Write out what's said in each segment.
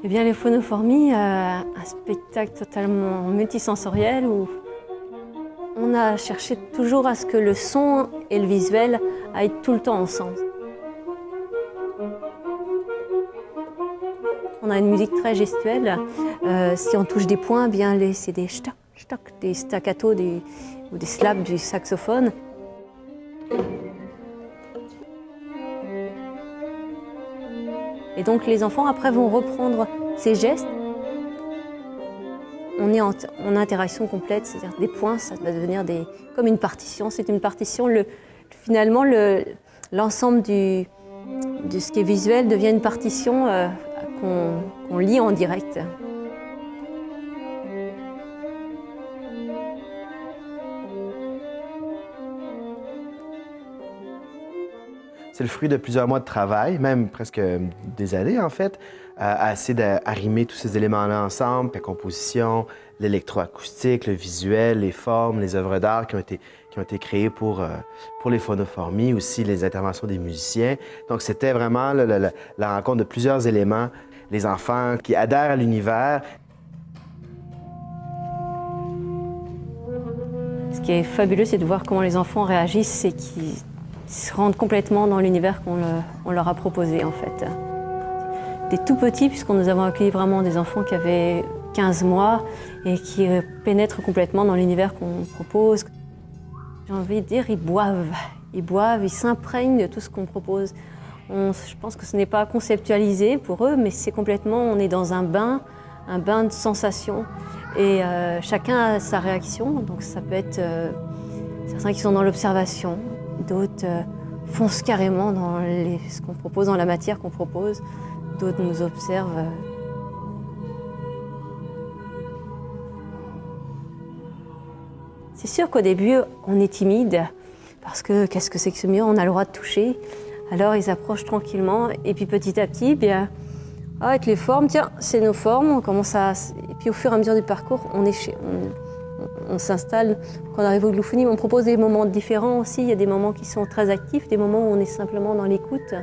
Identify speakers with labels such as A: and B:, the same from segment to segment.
A: Eh bien, les Phonophories, un spectacle totalement multisensoriel où on a cherché toujours à ce que le son et le visuel aillent tout le temps ensemble. On a une musique très gestuelle. Si on touche des points, eh bien c'est des shtak, shtak, des staccato ou des slaps du saxophone. Et donc les enfants après vont reprendre ces gestes. On est en interaction complète, c'est-à-dire des points, ça va devenir comme une partition. C'est une partition, finalement l'ensemble de ce qui est visuel devient une partition qu'on lit en direct.
B: C'est le fruit de plusieurs mois de travail, même presque des années en fait, à essayer d'arrimer tous ces éléments-là ensemble, la composition, l'électroacoustique, le visuel, les formes, les œuvres d'art qui ont été créées pour les Phonophories, aussi les interventions des musiciens. Donc c'était vraiment la rencontre de plusieurs éléments, les enfants qui adhèrent à l'univers.
A: Ce qui est fabuleux, c'est de voir comment les enfants réagissent et qu'ils se rendent complètement dans l'univers qu'on leur a proposé en fait. Des tout petits, puisqu'on nous avons accueilli vraiment des enfants qui avaient 15 mois et qui pénètrent complètement dans l'univers qu'on propose. J'ai envie de dire, ils boivent, ils s'imprègnent de tout ce qu'on propose. Je pense que ce n'est pas conceptualisé pour eux, mais c'est complètement, on est dans un bain de sensations. Et chacun a sa réaction, donc ça peut être certains qui sont dans l'observation, d'autres foncent carrément dans ce qu'on propose, dans la matière qu'on propose, d'autres nous observent. C'est sûr qu'au début, on est timide, parce que qu'est-ce que c'est que ce mur? On a le droit de toucher. Alors ils approchent tranquillement, et puis petit à petit, bien, avec les formes, tiens, c'est nos formes, on commence à... Et puis au fur et à mesure du parcours, on s'installe. Quand on arrive au Glouphonie, on propose des moments différents aussi. Il y a des moments qui sont très actifs, des moments où on est simplement dans l'écoute.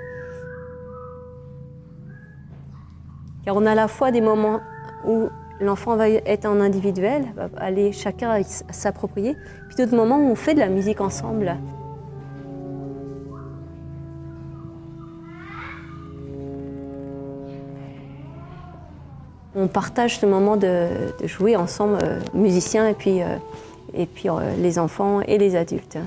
A: Car on a à la fois des moments où l'enfant va être en individuel, va aller chacun s'approprier, puis d'autres moments où on fait de la musique ensemble. On partage ce moment de jouer ensemble, musiciens et puis les enfants et les adultes.